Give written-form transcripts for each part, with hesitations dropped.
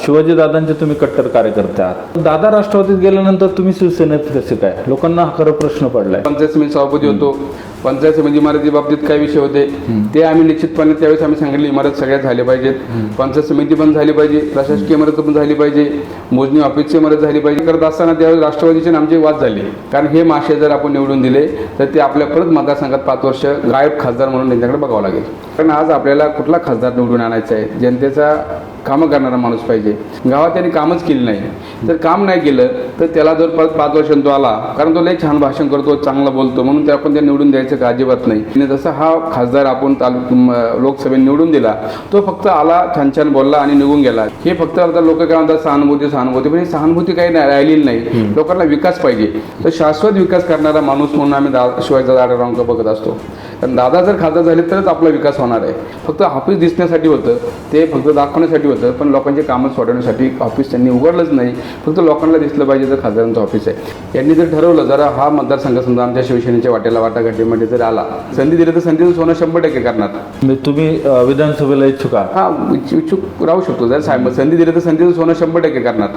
शिवाजी दादांचे तुम्ही कट्टर कार्यकर्ते आहात. दादा राष्ट्रवादीत गेल्यानंतर तुम्ही शिवसेनेत कसे काय? लोकांना हा खरं प्रश्न पडलाय. पंचायत समिती सभापती होतो. पंचायत समिती इमारती बाबतीत काय विषय होते ते आम्ही निश्चितपणे त्यावेळेस आम्ही सांगितले, इमारत सगळ्यात झाल्या पाहिजेत, पंचायत समिती पण झाली पाहिजे, प्रशासकीय इमारत पण झाली पाहिजे, मोजणी ऑफिसची इमारत झाली पाहिजे. करत असताना त्यावेळेस राष्ट्रवादीचे आमचे वाद झाले. कारण हे माशे जर आपण निवडून दिले तर ते आपल्या परत मतदारसंघात 5 वर्ष गायब खासदार म्हणून त्यांच्याकडे बघावं लागेल. कारण आज आपल्याला कुठला खासदार निवडून आणायचा आहे? जनतेचा कामं करणारा माणूस पाहिजे. गावात त्यांनी कामच केलं नाही. जर काम नाही केलं तर त्याला जर परत 5 वर्षांनी तो आला, कारण तो लई छान भाषण करतो, चांगलं बोलतो, म्हणून ते आपण त्या निवडून द्यायचं का? अजिबात नाही. आणि जसं हा खासदार आपण लोकसभेत निवडून दिला, तो फक्त आला, छान छान बोलला आणि निघून गेला. हे फक्त आता लोक काय म्हणतात सहानुभूती, पण ही सहानुभूती काही राहिलेली नाही. लोकांना विकास पाहिजे. तर शाश्वत विकास करणारा माणूस म्हणून आम्ही शिवाजी आढळरावांकडे बघत असतो. कारण दादा जर खासदार झाले तरच आपला विकास होणार आहे. फक्त ऑफिस दिसण्यासाठी होतं, ते फक्त दाखवण्यासाठी होतं, पण लोकांचे कामं सोडवण्यासाठी ऑफिस त्यांनी उघडलंच नाही. फक्त लोकांना दिसलं पाहिजे तर खासदारांचं ऑफिस आहे. यांनी जर ठरवलं जरा हा मतदारसंघ समजा आमच्या शिवसेनेच्या वाट्याला वाटाघाटीमध्ये जर आला, संधी दिली तर संधीचं सोनं 100% करणार. तुम्ही विधानसभेला इच्छुक आहात? हा, इच्छुक राहू शकतो. जर संधी दिली तर संधीचं सोनं 100% करणार.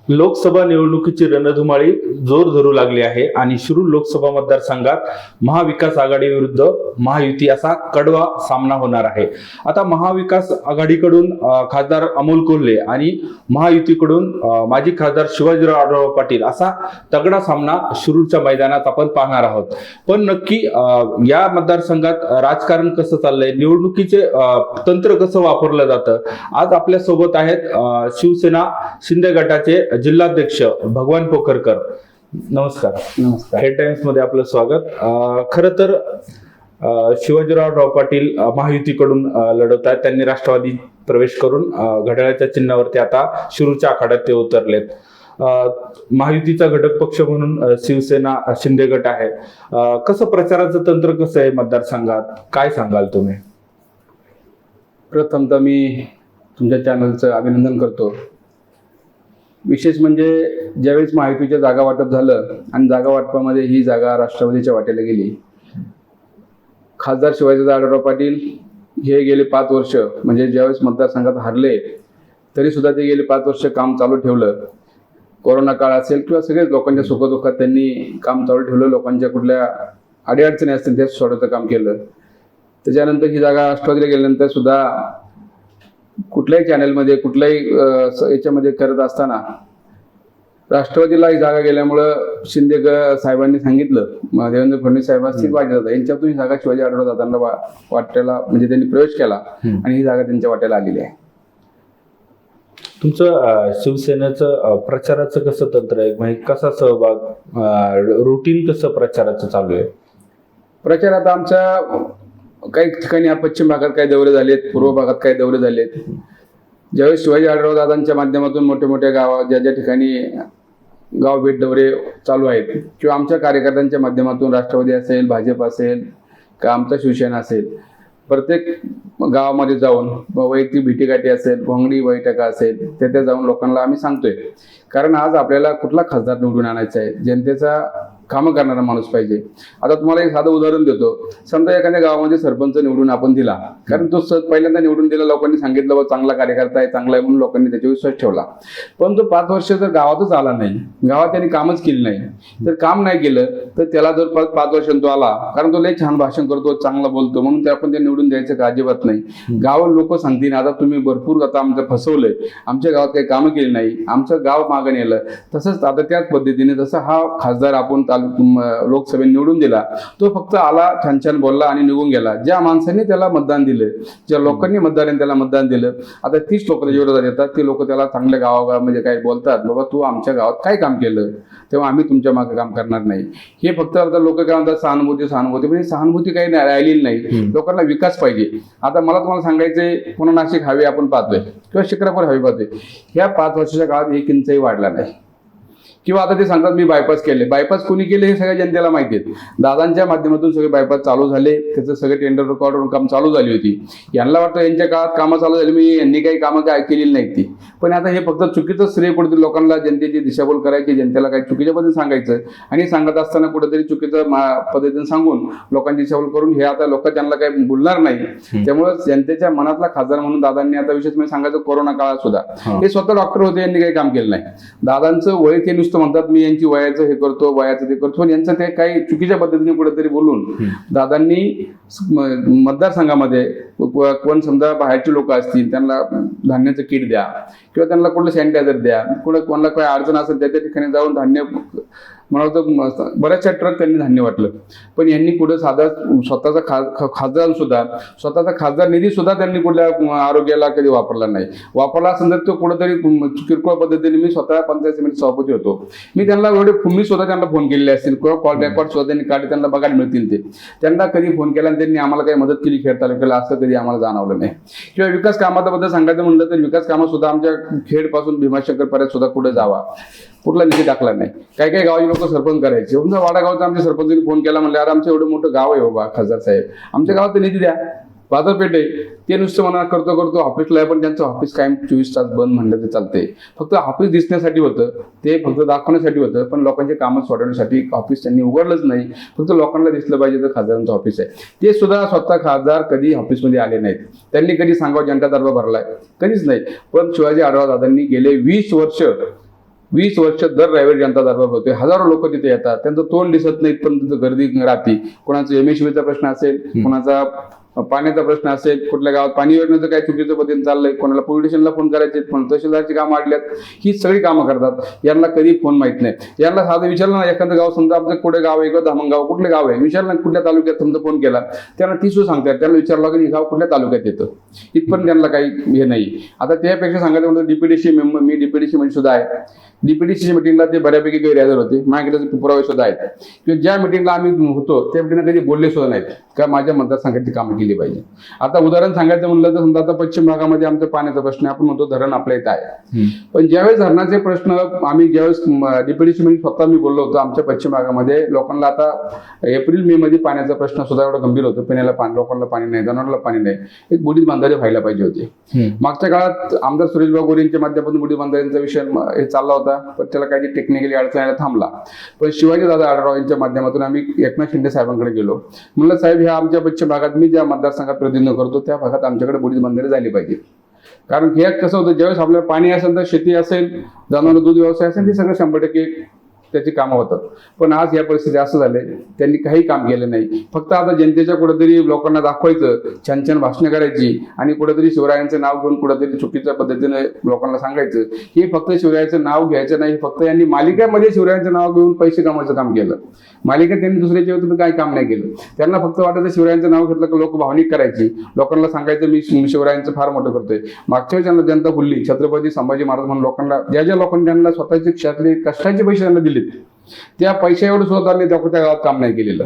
लोकसभा निवडणुकीची रणधुमाळी जोर धरू लागली आहे आणि शिरूर लोकसभा मतदारसंघात महाविकास आघाडी विरुद्ध महायुती असा कडवा सामना होणार आहे. आता महाविकास आघाडीकडून खासदार अमोल कोल्हे आणि महायुतीकडून माजी खासदार शिवाजीराव आढळराव पाटील असा तगडा सामना शिरूरच्या मैदानात आपण पाहणार आहोत. पण नक्की या मतदारसंघात राजकारण कसं चाललंय, निवडणुकीचे तंत्र कसं वापरलं जातं, आज आपल्या सोबत आहेत शिवसेना शिंदे गटाचे जिल्हाध्यक्ष भगवान पोखरकर. नमस्कार. नमस्कार. हेड टाइम्स मध्ये आपलं स्वागत. खरं तर शिवाजीराव पाटील महायुतीकडून लढवत आहेत. त्यांनी राष्ट्रवादी प्रवेश करून घड्याळाच्या चिन्हावरती आता शिरूरच्या आखाड्यात ते उतरलेत. महायुतीचा घटक पक्ष म्हणून शिवसेना शिंदे गट आहे. कसं प्रचाराचं तंत्र कसं आहे मतदारसंघात, काय सांगाल तुम्ही? प्रथमतः मी तुमच्या चॅनलचं अभिनंदन करतो. विशेष म्हणजे ज्यावेळेस महायुतीच्या जागा वाटप झालं आणि जागा वाटपामध्ये ही जागा राष्ट्रवादीच्या वाट्याला गेली. खासदार शिवाजी आढळराव पाटील हे गेले 5 वर्ष म्हणजे ज्यावेळेस मतदारसंघात हारले तरी सुद्धा ते गेले 5 वर्ष काम चालू ठेवलं. कोरोना काळ असेल किंवा सगळेच लोकांच्या सुखदुःखात त्यांनी काम चालू ठेवलं. लोकांच्या कुठल्या अडीअडचणी असतील ते सोडवण्याचं काम केलं. त्याच्यानंतर ही जागा राष्ट्रवादीला गेल्यानंतर सुद्धा कुठल्याही चॅनलमध्ये कुठल्याही याच्यामध्ये करत असताना राष्ट्रवादीला ही जागा गेल्यामुळं शिंदे साहेबांनी सांगितलं, देवेंद्र फडणवीस साहेब असतील, पाहिजे यांच्यातून ही जागा शिवाजी आढळराव दादांना वाट्याला म्हणजे त्यांनी प्रवेश केला आणि ही जागा त्यांच्या वाट्याला आलेली आहे. तुमचं शिवसेनेचं प्रचाराचं कसं तंत्र आहे, म्हणजे कसा सहभाग, रुटीन कसं प्रचाराचं चालू आहे? प्रचार आता आमच्या काही ठिकाणी पश्चिम भागात काही दौरे झालेत, पूर्व भागात काही दौरे झालेत. ज्यावेळेस शिवाजी आढळराव दादांच्या माध्यमातून मोठे मोठे गाव ज्या ज्या ठिकाणी गाव भेट दौरे चालू आहेत किंवा आमच्या कार्यकर्त्यांच्या माध्यमातून राष्ट्रवादी असेल, भाजप असेल का आमचा शिवसेना असेल, प्रत्येक गावामध्ये जाऊन वैयक्तिक भेटीगाठी असेल, भोंगडी बैठका असेल, तेथे जाऊन लोकांना आम्ही सांगतोय. कारण आज आपल्याला कुठला खासदार निवडून आणायचा आहे? जनतेचा कामं करणारा माणूस पाहिजे. आता तुम्हाला एक साधं उदाहरण देतो. समजा एखाद्या गावामध्ये सरपंच निवडून आपण दिला, कारण तो पहिल्यांदा निवडून दिला, लोकांनी सांगितलं बा चांगला कार्यकर्ता आहे, चांगला आहे म्हणून लोकांनी त्याच्यावर विश्वास ठेवला. पण तो 5 वर्ष जर गावातच आला नाही, गावात त्यांनी कामच केलं नाही, जर काम नाही केलं तर त्याला जर परत 5 वर्षांनी तो आला, कारण तो लई छान भाषण करतो, चांगलं बोलतो, म्हणून ते आपण ते निवडून द्यायचं का? अजिबात नाही. गावात लोक सांगतील आता तुम्ही भरपूर आता आमचं फसवलंय, आमच्या गावात काही कामं केली नाही, आमचं गाव मागं नेलं. तसंच आता त्याच पद्धतीने जसं हा खासदार आपण लोकसभेत निवडून दिला, तो फक्त आला, छान छान बोलला आणि निघून गेला. ज्या माणसांनी त्याला मतदान दिलं, ज्या लोकांनी मतदारांनी त्याला मतदान दिलं, आता तीच लोक त्याच्या विरोधात येतात. ते लोक त्याला चांगल्या गावागावामध्ये काय बोलतात, बाबा तू आमच्या गावात काय काम केलं, तेव्हा आम्ही तुमच्या मागे काम करणार नाही. हे फक्त आता लोक काय म्हणतात सहानुभूती, पण ही सहानुभूती काही राहिलेली नाही. लोकांना विकास पाहिजे. आता मला तुम्हाला सांगायचंय, पुन्हा नाशिक हायवे आपण पाहतोय किंवा शिक्रापूर हायवे पाहतोय, ह्या 5 वर्षाच्या काळात 1 इंचही वाढला नाही. किंवा आता ते सांगतात मी बायपास केले. बायपास कोणी केले हे सगळ्या जनतेला माहिती आहे. दादांच्या माध्यमातून सगळे बायपास चालू झाले, त्याचं सगळे टेंडर रेकॉर्ड काम चालू झाली होती. यांना वाटतं यांच्या काळात कामं चालू झाली, मी यांनी काही कामं काय केलेली नाहीत ती. पण आता हे फक्त चुकीचं श्रेय कुठेतरी लोकांना जनतेची दिशाभूल करायची, जनतेला काही चुकीच्या पद्धतीने सांगायचं आणि सांगत असताना कुठेतरी चुकीचं पद्धतीने सांगून लोकांची दिशाभूल करून हे आता लोक त्यांना काही बोलणार नाही. त्यामुळे जनतेच्या मनातला खासदार म्हणून दादांनी आता विशेष म्हणजे सांगायचं कोरोना काळात सुद्धा हे स्वतः डॉक्टर होते, यांनी काही काम केलं नाही. दादांचं वय ते नुसतं म्हणतात मी यांची वयाचं हे करतो, वयाचं ते करतो, पण यांचं ते काही चुकीच्या पद्धतीने कुठेतरी बोलून दादांनी मतदारसंघामध्ये कोण समजा बाहेरचे लोक असतील त्यांना धान्याचं किट द्या किंवा त्यांना कुठलं सॅनिटायझर द्या, कोणाला काही अडचण असेल त्या ठिकाणी जाऊन धान्य मला वाटतं बऱ्याचशा ट्रक त्यांनी धान्य वाटलं. पण यांनी कुठं साधा स्वतःचा खासदार सुद्धा स्वतःचा खासदार निधी सुद्धा त्यांनी कुठल्या आरोग्याला कधी वापरला नाही. वापरला असेल तर तो कुठेतरी किरकोळ पद्धतीने मी स्वतः पंचायत समिती सभापती होतो, मी त्यांना मी स्वतः त्यांना फोन केलेले असतील किंवा कॉल रेकॉर्ड सुद्धा त्यांनी काढले, त्यांना बघायला मिळतील. ते त्यांना कधी फोन केला आणि त्यांनी आम्हाला काही मदत केली खेड तालुक्याला असं कधी आम्हाला जाणवलं नाही. किंवा विकास कामाबद्दल सांगायचं म्हणलं तर विकास कामं सुद्धा आमच्या खेड पासून भीमाशंकर पर्यंत सुद्धा कुठे जावा कुठला निधी टाकला नाही. काही काही गावाची लोक सरपंच करायचे. समजा वाडागावचा आमच्या सरपंचांनी फोन केला म्हणलं अरे आमचं एवढं मोठं गाव आहे बाबा खासदार साहेब, आमच्या गावात निधी द्या, बाजारपेठ आहे. ते नुसतं म्हणा करतो ऑफिसला आहे, पण त्यांचं ऑफिस कायम 24 तास बंद म्हणलं ते चालतंय. फक्त ऑफिस दिसण्यासाठी होतं, ते फक्त दाखवण्यासाठी होतं, पण लोकांचे कामं सोडवण्यासाठी ऑफिस त्यांनी उघडलंच नाही. फक्त लोकांना दिसलं पाहिजे तर खासदारांचं ऑफिस आहे. ते सुद्धा स्वतः खासदार कधी ऑफिसमध्ये आले नाहीत. त्यांनी कधी सांगावं जनता दरबार भरलाय, कधीच नाही. पण शिवाजी आढळराव दादांनी गेले 20 वर्ष दर रविवारी जनता दरबार होते. हजारो लोक तिथे येतात, त्यांचं तोंड दिसत नाहीत पण तिथं गर्दी राहते. कोणाचा एमएससीबीचा प्रश्न असेल, कोणाचा पाण्याचा प्रश्न असेल, कुठल्या गावात पाणी योजनेचं काय चुकीचं पद्धतीने चाललंय, कोणाला पोलीस स्टेशनला फोन करायचे, पण तहसीलदारची कामं आडल्यात, ही सगळी कामं करतात. यांना कधी फोन माहित नाही. यांना साधं विचारलं ना एखादं गाव समजा आमचं कुठे गाव आहे किंवा धामणगाव कुठलं गाव आहे, विचारलं ना कुठल्या तालुक्यात समजा फोन केला त्यांना ती सुद्धा सांगतात. त्यांना विचारलं की हे गाव कुठल्या तालुक्यात येतं, इथपर्यंत त्यांना काही हे नाही. आता त्यापेक्षा सांगायचं म्हणतो डीपीडीसी मेंबर, मी डीपीडीसी मध्ये सुद्धा आहे. डीपीडीसी मिटिंगला ते बऱ्यापैकी गैरहजर होते, माझ्याकडे पुरावे सुद्धा आहेत. किंवा ज्या मिटिंगला आम्ही होतो त्या मिटिंगला कधी बोलले सुद्धा नाहीत का माझ्या मतदारसंघाची कामं केली पाहिजे. आता उदाहरण सांगायचं म्हणलं तर समजा आता पश्चिम भागामध्ये आमचा पाण्याचा प्रश्न, आपण म्हणतो धरण आपल्या इथं आहे, पण ज्यावेळेस धरणाचे प्रश्न आम्ही ज्यावेळेस डीपीडीसी मध्ये स्वतः मी बोललो होतो, आमच्या पश्चिम भागामध्ये लोकांना आता एप्रिल मे मध्ये पाण्याचा प्रश्न सुद्धा एवढा गंभीर होतो. पिण्याला पाणी, लोकांना पाणी नाही, जनावरांना पाणी नाही. एक बुडीत बांधारे व्हायला पाहिजे होते. मागच्या काळात आमदार सुरेशभाऊ गोरेंच्या माध्यमातून बुडीत बांधाऱ्यांचा विषय हे चालला होता, पण त्याला काही टेक्निकली अडचण यायला थांबला. पण शिवाजी दादा आढळराव यांच्या माध्यमातून आम्ही एकनाथ शिंदे साहेबांकडे गेलो. म्हणलं साहेब ह्या आमच्या पश्चिम भागात मी ज्या मतदारसंघात प्रतिनिधित्व करतो त्या भागात आमच्याकडे बुडीत बांधारे झाली पाहिजे. कारण हे कसं होतं, ज्यावेळेस आपल्याला पाणी असेल तर शेती असेल, जनावर दूध व्यवसाय असेल, ते सगळं 100% त्याची कामं होतात. पण आज या परिस्थिती असं झालंय, त्यांनी काही काम केलं नाही. फक्त आता जनतेच्या कुठेतरी लोकांना दाखवायचं, छान छान भाषणं करायची आणि कुठेतरी शिवरायांचं नाव घेऊन कुठेतरी चुकीच्या पद्धतीने लोकांना सांगायचं. हे फक्त शिवरायांचं नाव घ्यायचं नाही, फक्त यांनी मालिकेमध्ये शिवरायांचं नाव घेऊन पैसे कमवायचं काम केलं. मालिका त्यांनी दुसऱ्याच्या वेळी काही काम नाही केलं. त्यांना फक्त वाटायचं शिवरायांचं नाव घेतलं की लोक भावनिक करायची, लोकांना सांगायचं मी शिवरायांचं फार मोठं करतोय. मागच्या वेळी त्यांना जनता बोलली छत्रपती संभाजी महाराज म्हणून लोकांना ज्या लोकांनी त्यांना स्वतःचे क्षेत्रातले कष्टाचे पैसे त्यांना दिलेत, त्या पैशा एवढं सुद्धा त्यांनी त्या गावात काम नाही केलेलं.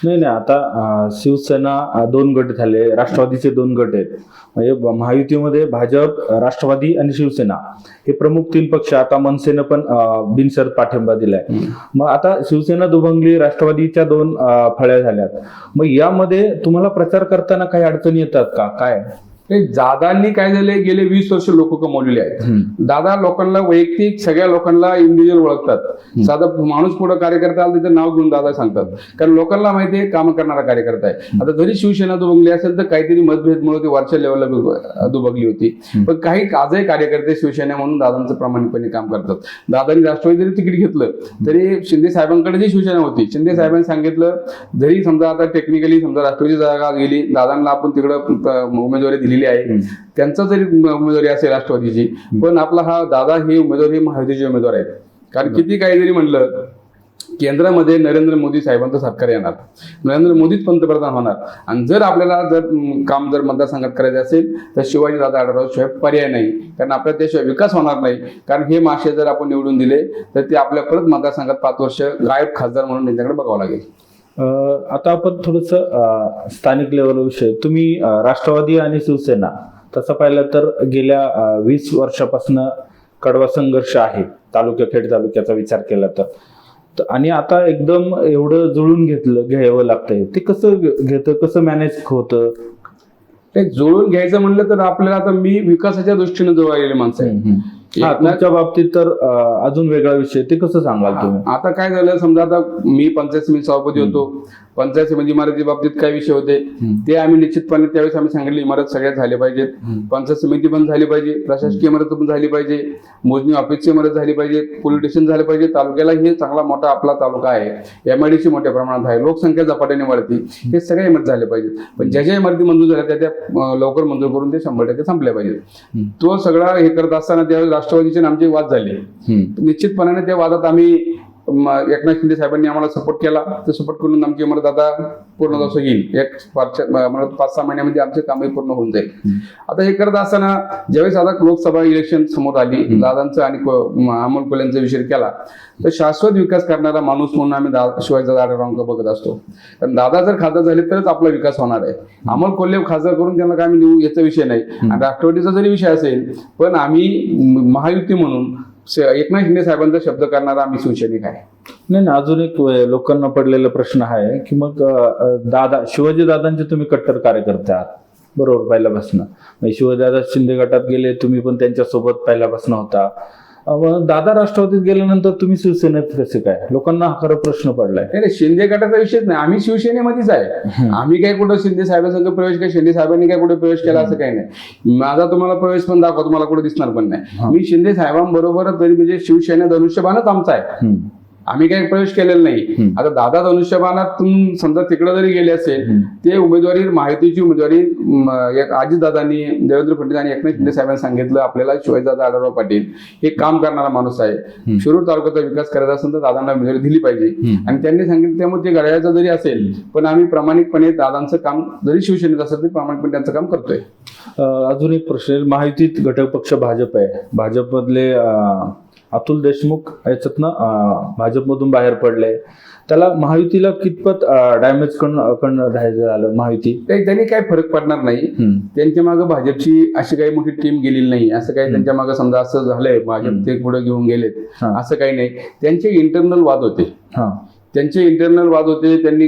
नाही, आता शिवसेना 2 गट झाले, राष्ट्रवादीचे 2 गट आहेत. म्हणजे महायुतीमध्ये भाजप, राष्ट्रवादी आणि शिवसेना हे प्रमुख 3 पक्ष. आता मनसेनं पण बिनशर्त पाठिंबा दिलाय. मग आता शिवसेना दुभंगली, राष्ट्रवादीच्या 2 फळ्या झाल्यात. मग यामध्ये तुम्हाला प्रचार करताना काही अडचणी येतात का, काय? दादांनी काय झाले, गेले 20 वर्ष लोक कमवलेले आहेत. दादा लोकांना वैयक्तिक सगळ्या लोकांना इंडिव्हिज्युअल ओळखतात. साधा माणूस पुढे कार्यकर्ता आला त्याचं नाव घेऊन दादा सांगतात, कारण लोकांना माहिती आहे काम करणारा कार्यकर्ता आहे. आता जरी शिवसेना दुभंगली असेल तर काहीतरी मतभेदमुळे ती वरच्या लेवलला दुभंगली होती, पण काही आजही कार्यकर्ते शिवसेना म्हणून दादांचं प्रामाणिकपणे काम करतात. दादांनी राष्ट्रवादी जरी तिकीट घेतलं तरी शिंदे साहेबांकडे जी शिवसेना होती, शिंदे साहेबांनी सांगितलं जरी समजा आता टेक्निकली समजा राष्ट्रवादी जागा गेली, दादांना आपण तिकडं उमेदवारी दिलेली आहे, त्यांचा जरी उमेदवारी असेल राष्ट्रवादीची, पण आपला हा दादा हे उमेदवार हे महायुतीचे उमेदवार आहेत. कारण किती काही जरी म्हणलं केंद्रामध्ये नरेंद्र मोदी साहेबांचं सरकार येणार, नरेंद्र मोदीच पंतप्रधान होणार, आणि जर आपल्याला काम जर मतदारसंघात करायचं असेल तर शिवाजी दादा आढळराव शिवाय पर्याय नाही. कारण आपल्या त्याशिवाय विकास होणार नाही. कारण हे मासे जर आपण निवडून दिले तर ते आपल्या परत मतदारसंघात 5 वर्ष गायब खासदार म्हणून त्यांच्याकडे बघावं लागेल. आता आपण थोडंसं स्थानिक लेवल विषय, तुम्ही राष्ट्रवादी आणि शिवसेना तसं पाहिलं तर गेल्या 20 वर्षापासून कडवा संघर्ष आहे खेड तालुक्याचा विचार केला आणि आता एकदम एवढं जुळून घ्यावं लागतंय, ते कसं घेतं, कसं मॅनेज होतं? ते जुळून घ्यायचं म्हणलं तर आपल्याला, आता मी विकासाच्या दृष्टीने जवळ आलेली माणसं आहे. हा, तुमच्या बाबतीत तर अजून वेगळा विषय, ते कसं सांगाल तुम्ही? आता काय झालं, समजा आता मी पंचायत समिती सभापती होतो, पंचायत समिती इमारती बाबतीत काय विषय होते ते आम्ही निश्चितपणे त्यावेळेस आम्ही सांगितले, इमारत सगळ्यात झाल्या पाहिजेत, पंचायत समिती पण झाली पाहिजे, प्रशासकीय इमारत पण झाली पाहिजे, मोजणी ऑफिसची इमारत झाली पाहिजे, पोलीस स्टेशन झाले पाहिजे. तालुक्याला हे चांगला मोठा आपला तालुका आहे, एमआयडीसी मोठ्या प्रमाणात आहे, लोकसंख्या झपाट्याने वाढते, हे सगळ्या इमारती झाल्या पाहिजेत. पण ज्या ज्या इमारती मंजूर झाल्या त्या लवकर मंजूर करून ते 100% संपल्या पाहिजेत. तो सगळा हे करत असताना त्यावेळेस राष्ट्रवादीचे आमचे वाद झाले. निश्चितपणाने त्या वादात आम्ही एकनाथ शिंदे साहेबांनी आम्हाला सपोर्ट केला. ते सपोर्ट करून आमची इमारत आता पूर्ण जसं येईल, 5-6 महिन्यामध्ये आमचे कामही पूर्ण होऊन जाईल. आता हे करत असताना ज्यावेळेस आता लोकसभा इलेक्शन समोर आली, दादांचं आणि अमोल कोल्हेंचा विषय केला, तर शाश्वत विकास करणारा माणूस म्हणून आम्ही शिवाजीदादा आढळरावांकडे बघत असतो. कारण दादा जर खासदार झाले तरच आपला विकास होणार आहे. अमोल कोल्हे खासदार करून त्यांना काय आम्ही याचा विषय नाही, आणि राष्ट्रवादीचा जरी विषय असेल, पण आम्ही महायुती म्हणून एकनाथ शिंदे साहेबांचा शब्द करणारा आम्ही शिवसैनिक आहे. नाही, अजून एक लोकांना पडलेला प्रश्न आहे की मग शिवाजी दादांचे तुम्ही कट्टर कार्यकर्ते आहात, बरोबर, पहिल्यापासून. शिवाजीदादा शिंदे गटात गेले, तुम्ही पण त्यांच्यासोबत पहिल्यापासून होता. दादा राष्ट्रवादीत गेल्यानंतर तुम्ही शिवसेनेत कसे काय? लोकांना हा खरा प्रश्न पडलाय. नाही, शिंदे गटाचा विषयच नाही, आम्ही शिवसेनेमध्येच आहे. आम्ही काय कुठं शिंदे साहेबांसंग प्रवेश, काय शिंदे साहेबांनी काय कुठे प्रवेश केला असं काही नाही. माझा तुम्हाला प्रवेश पण दाखवा, तुम्हाला कुठे दिसणार पण नाही. मी शिंदे साहेबांबरोबर तरी म्हणजे शिवसेना धनुष्यबाणच आमचा आहे, आम्ही काही प्रवेश केलेला नाही. आता दादा धनुष्यबाणातून समजा तिकडे जरी गेले असेल, ते उमेदवारी माहितीची उमेदवारी अजितदादांनी, देवेंद्र फडणवीस आणि एकनाथ शिंदे साहेबांनी सांगितलं, आपल्याला शिवाजीदादा आढळराव पाटील हे काम करणारा माणूस आहे, शिरूर तालुक्याचा विकास करायचा असेल तर दादांना उमेदवारी दिली पाहिजे. आणि त्यांनी सांगितलं, त्यामुळे ते घड्याळाचं जरी असेल पण आम्ही प्रामाणिकपणे दादांचं काम, जरी शिवसेनेत असेल तरी प्रामाणिकपणे त्यांचं काम करतोय. अजून एक प्रश्न, महायुतीत घटक पक्ष भाजप आहे, भाजपमधले अतुल देशमुख याच्यातनं भाजपमधून बाहेर पडले, त्याला महायुतीला कितपत डॅमेज राहायचं झालं महायुती? त्यांनी काही फरक पडणार नाही. त्यांच्या मागे भाजपची अशी काही मोठी टीम गेलेली नाही, असं काही त्यांच्या मागे समजा असं झालंय भाजप ते पुढे घेऊन गेलेत असं काही नाही. त्यांचे इंटरनल वाद होते, त्यांनी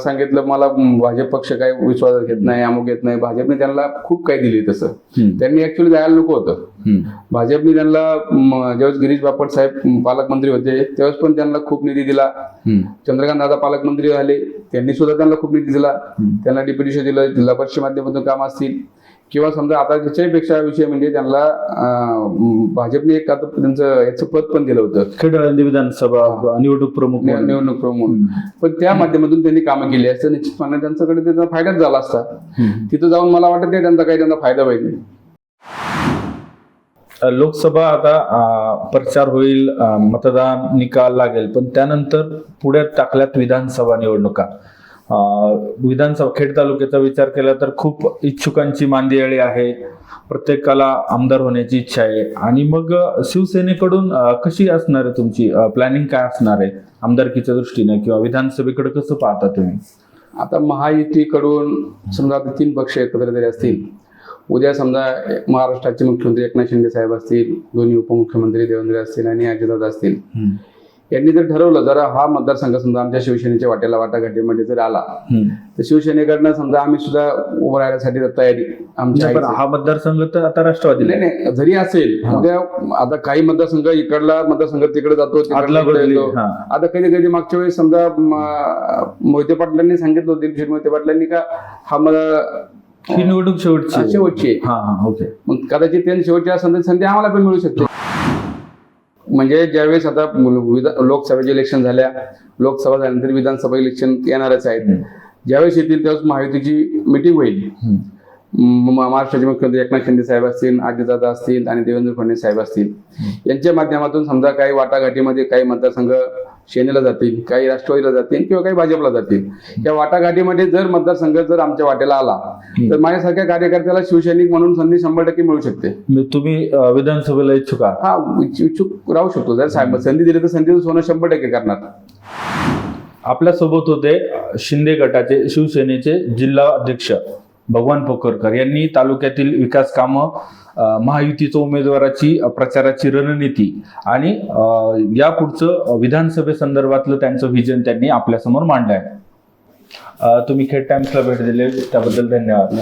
सांगितलं मला भाजप पक्ष काय विश्वासात घेत नाही, अमुक घेत नाही. भाजपने त्यांना खूप काही दिली, तसं त्यांनी ऍक्च्युअली जायला नको होतं. भाजपने त्यांना ज्यावेळेस गिरीश बापट साहेब पालकमंत्री होते त्यावेळेस पण त्यांना खूप निधी दिला. चंद्रकांत दादा पालकमंत्री झाले, त्यांनी सुद्धा त्यांना खूप निधी दिला. त्यांना डिप्युटेशन दिलं, जिल्हा परिषद माध्यमातून काम असतील किंवा समजा आता त्याच्यापेक्षा विषय म्हणजे त्यांना भाजपने एक आता त्यांचं याचं पद पण दिलं होतं, खेड विधानसभा निवडणूक प्रमुख. पण त्या माध्यमातून त्यांनी कामं केली असतं, निश्चितपणे त्यांच्याकडे त्याचा फायदाच झाला असता. तिथं जाऊन मला वाटत नाही त्यांचा फायदा होईल. लोकसभा आता प्रचार होईल, मतदान निकाल लागेल, पण त्यानंतर पुढे टाकल्यात विधानसभा निवडणुका. विधानसभा खेड तालुक्याचा विचार केला तर खूप इच्छुकांची मांदियाळी आहे, प्रत्येकाला आमदार होण्याची इच्छा आहे. आणि मग शिवसेनेकडून कशी असणार आहे तुमची प्लॅनिंग, काय असणार आहे आमदारकीच्या दृष्टीने किंवा विधानसभेकडे कसं पाहता तुम्ही? आता महायुतीकडून समजा 3 पक्ष एकत्र जरी असतील, उद्या समजा महाराष्ट्राचे मुख्यमंत्री एकनाथ शिंदे साहेब असतील, दोन्ही उपमुख्यमंत्री देवेंद्र असतील आणि अजितदादा असतील, यांनी जर ठरवलं जरा हा मतदारसंघ समजा आमच्या शिवसेनेच्या वाटाघाटीमध्ये जर आला तर शिवसेनेकडनं समजा आम्ही सुद्धा उभं राहण्यासाठी तयारी आमची. हा मतदारसंघ तर आता राष्ट्रवादी नाही जरी असेल, उद्या आता काही मतदारसंघ इकडला मतदारसंघ तिकडे जातो, आता कधी कधी मागच्या वेळेस समजा मोहिते पाटलांनी सांगितलं, दिलशेठ मोहिते पाटलांनी का हा ही निवडणूक शेवटची ओके, मग कदाचित त्यांनी शेवटच्या संधी आम्हाला पण मिळू शकते. म्हणजे ज्यावेळेस आता लोकसभेचे इलेक्शन झाल्या, लोकसभा झाल्यानंतर विधानसभा इलेक्शन येणारच आहेत, ज्यावेळेस येतील त्यावेळेस महायुतीची मिटिंग होईल. महाराष्ट्राचे मुख्यमंत्री एकनाथ शिंदे साहेब असतील, अजितदादा असतील आणि देवेंद्र फडणवीस साहेब असतील, यांच्या माध्यमातून समजा काही वाटाघाटीमध्ये काही मतदारसंघ सेनेला जातील, काही राष्ट्रवादीला जातील किंवा काही भाजपला जातील. त्या वाटाघाटीमध्ये जर मतदारसंघ जर आमच्या वाटेला आला तर माझ्यासारख्या कार्यकर्त्याला शिवसैनिक म्हणून संधी 100% मिळू शकते. तुम्ही विधानसभेला इच्छुक आहात? हा, इच्छुक राहू शकतो. जर संधी दिली तर संधीचं सोनं 100% करणार. आपल्या सोबत होते शिंदे गटाचे शिवसेनेचे जिल्हा अध्यक्ष भगवान पोखरकर यांनी तालुक्यातील विकास कामं, महायुतीचं उमेदवाराची प्रचाराची रणनीती आणि यापुढचं विधानसभेसंदर्भातलं त्यांचं व्हिजन त्यांनी आपल्यासमोर मांडलं आहे. तुम्ही खेड टाइम्सला भेट दिली त्याबद्दल धन्यवाद.